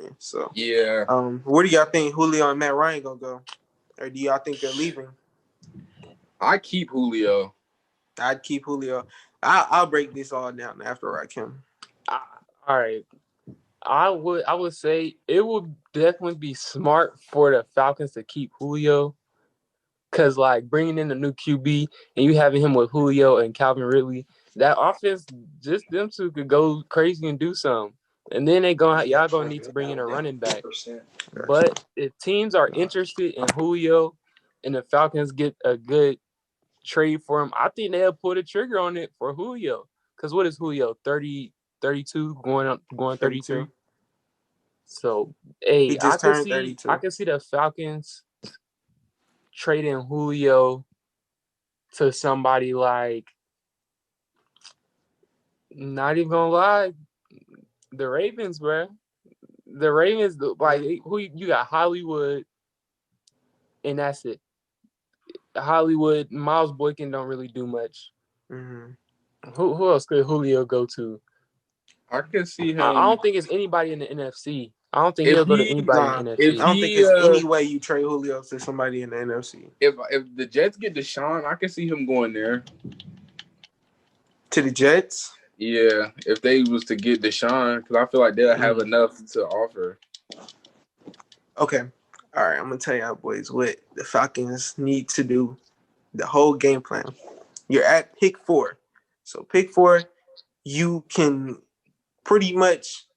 again. So yeah. Where do y'all think Julio and Matt Ryan gonna go, or do y'all think they're leaving? I keep Julio. I'd keep Julio. I'll break this all down after Rakim. All right. I would say it would definitely be smart for the Falcons to keep Julio, because like bringing in a new QB and you having him with Julio and Calvin Ridley, that offense, just them two could go crazy and do something. And then y'all gonna need to bring in a running back. But if teams are interested in Julio and the Falcons get a good trade for him, I think they'll pull the trigger on it for Julio. Because what is Julio? 30, 32, going 33? So, He hey, just turned 32. I can see the Falcons trading Julio to somebody like, not even gonna lie, the Ravens, bro. The Ravens, like, who you got? Hollywood, and that's it. Hollywood, Miles Boykin don't really do much. Mm-hmm. Who else could Julio go to? I can see him. I don't think it's anybody in the NFC. I don't think he'll go to anybody in the NFC. I don't think there's any way you trade Julio to somebody in the NFC. If the Jets get Deshaun, I can see him going there. To the Jets? Yeah, if they was to get Deshaun, because I feel like they'll have enough to offer. Okay. All right, I'm going to tell y'all boys what the Falcons need to do, the whole game plan. You're at pick 4. So pick 4, you can pretty much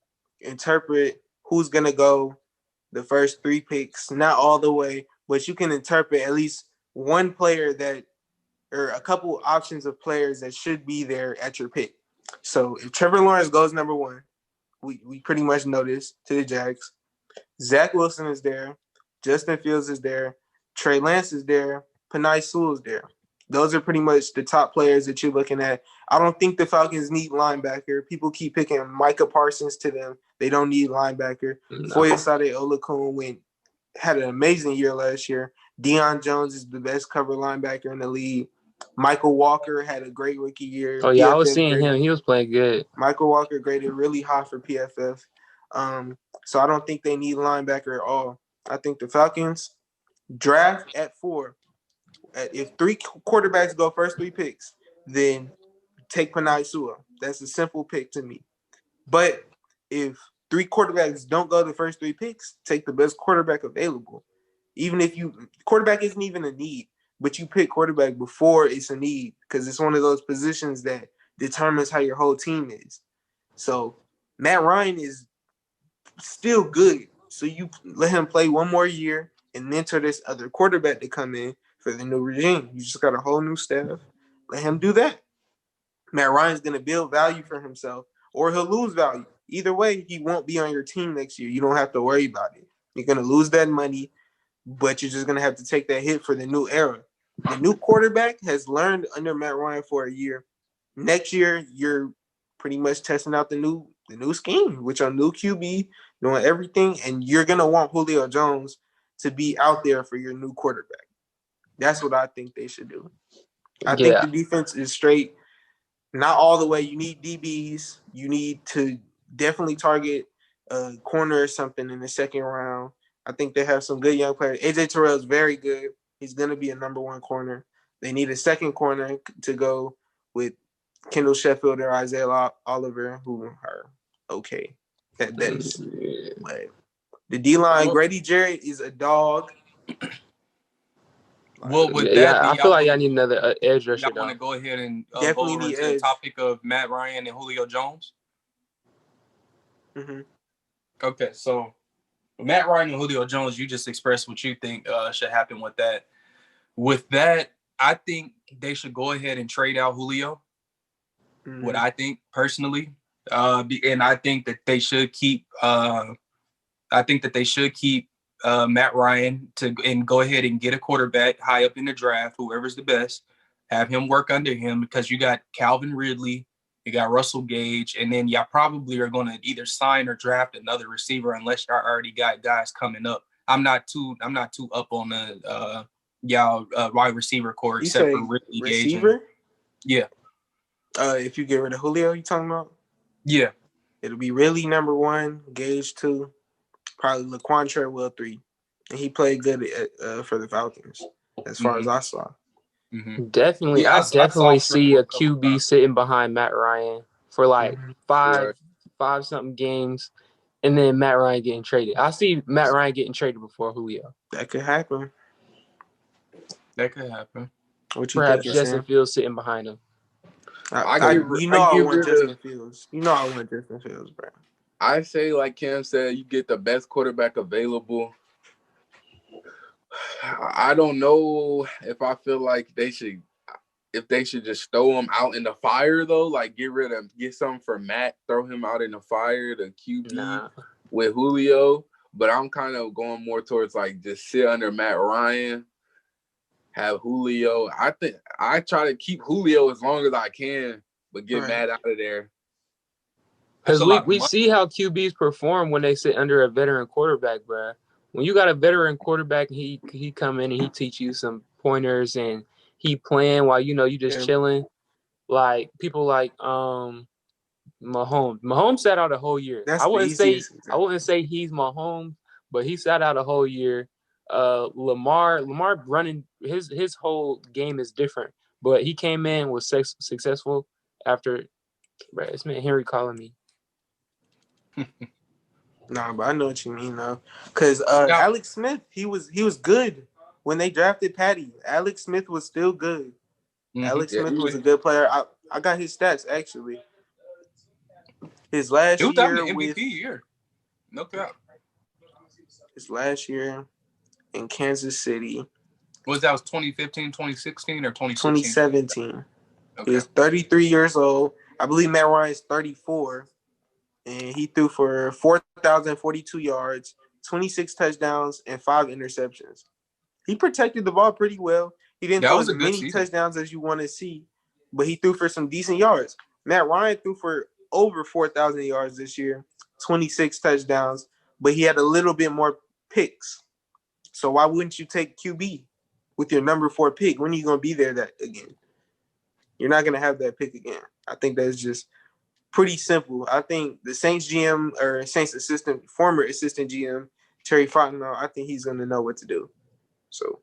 interpret who's going to go the first 3 picks, not all the way, but you can interpret at least one player that, or a couple options of players that should be there at your pick. So if Trevor Lawrence goes number 1, we pretty much know this, to the Jags. Zach Wilson is there. Justin Fields is there. Trey Lance is there. Penei Sewell is there. Those are pretty much the top players that you're looking at. I don't think the Falcons need linebacker. People keep picking Micah Parsons to them. They don't need linebacker. No. Foyesade Olakun had an amazing year last year. Deion Jones is the best cover linebacker in the league. Michael Walker had a great rookie year. Oh, yeah, PFF I was seeing him. He was playing good. Michael Walker graded really high for PFF. So I don't think they need linebacker at all. I think the Falcons draft at 4. If 3 quarterbacks go first 3 picks, then take Penei Sewell. That's a simple pick to me. But if 3 quarterbacks don't go the first 3 picks, take the best quarterback available. Even if quarterback isn't even a need, but you pick quarterback before it's a need, because it's one of those positions that determines how your whole team is. So Matt Ryan is still good. So you let him play one more year and mentor this other quarterback to come in for the new regime. You just got a whole new staff. Let him do that. Matt Ryan's going to build value for himself, or he'll lose value. Either way, he won't be on your team next year. You don't have to worry about it. You're going to lose that money, but you're just going to have to take that hit for the new era. The new quarterback has learned under Matt Ryan for a year. Next year, you're pretty much testing out the new scheme, which are new QB, doing everything, and you're going to want Julio Jones to be out there for your new quarterback. That's what I think they should do. I think the defense is straight. Not all the way. You need DBs. You need to definitely target a corner or something in the second round. I think they have some good young players. AJ Terrell is very good. He's going to be a number 1 corner. They need a second corner to go with Kendall Sheffield or Isaiah Oliver, who are okay at best. But the D-line, Grady Jarrett is a dog. Well, with that, I feel like y'all need another edge rusher. Y'all want to go ahead and go over into the topic of Matt Ryan and Julio Jones? Mm-hmm. Okay, so Matt Ryan and Julio Jones, you just expressed what you think should happen with that. With that, I think they should go ahead and trade out Julio. Mm-hmm. What I think personally, and I think that they should keep. Matt Ryan and go ahead and get a quarterback high up in the draft, whoever's the best, have him work under him, because you got Calvin Ridley, you got Russell Gage, and then y'all probably are going to either sign or draft another receiver unless y'all already got guys coming up. I'm not too up on the wide receiver core except for Ridley receiver? Gage. Yeah. If you get rid of Julio, you talking about? Yeah. It'll be Ridley number 1, Gage 2. probably Laquan Treadwell 3. And he played good for the Falcons, as far as I saw. Mm-hmm. Definitely, Yeah, I definitely see a couple QB times. sitting behind Matt Ryan for like Right. five something games, and then Matt Ryan getting traded. I see Matt Ryan getting traded before Julio. That could happen. That could happen. What you Perhaps think, Justin Sam? Fields sitting behind him. I get I want rid Justin of. Fields. You know I want Justin Fields, bro. I say, like Cam said, you get the best quarterback available. I don't know if I feel like they should just throw him out in the fire though. Like get something for Matt, throw him out in the fire, the QB with Julio. But I'm kind of going more towards like just sit under Matt Ryan, have Julio. I think I try to keep Julio as long as I can, but get Matt out of there. Because we see how QBs perform when they sit under a veteran quarterback, bro. When you got a veteran quarterback, he come in and he teach you some pointers and he playing while you just chilling. Like people like Mahomes. Mahomes sat out a whole year. That's I the wouldn't easiest example. I wouldn't say he's Mahomes, but he sat out a whole year. Lamar running his whole game is different, but he came in was successful after. Bro, this man Henry calling me. Nah, but I know what you mean though, because Alex Smith, he was good when they drafted Patty. Alex Smith was still good. Mm-hmm. Alex Smith was a good player. I got his stats actually. His last year MVP year, no doubt. His last year in Kansas City. Was 2015, 2016, or 2017? Okay. He was 33 years old. I believe Matt Ryan's 34. And he threw for 4,042 yards, 26 touchdowns, and 5 interceptions. He protected the ball pretty well. He didn't throw as many touchdowns as you want to see, but he threw for some decent yards. Matt Ryan threw for over 4,000 yards this year, 26 touchdowns, but he had a little bit more picks. So why wouldn't you take QB with your number 4 pick? When are you going to be there that again? You're not going to have that pick again. I think that's just pretty simple. I think the Saints GM or Saints former assistant GM, Terry Fontenot, I think he's going to know what to do. So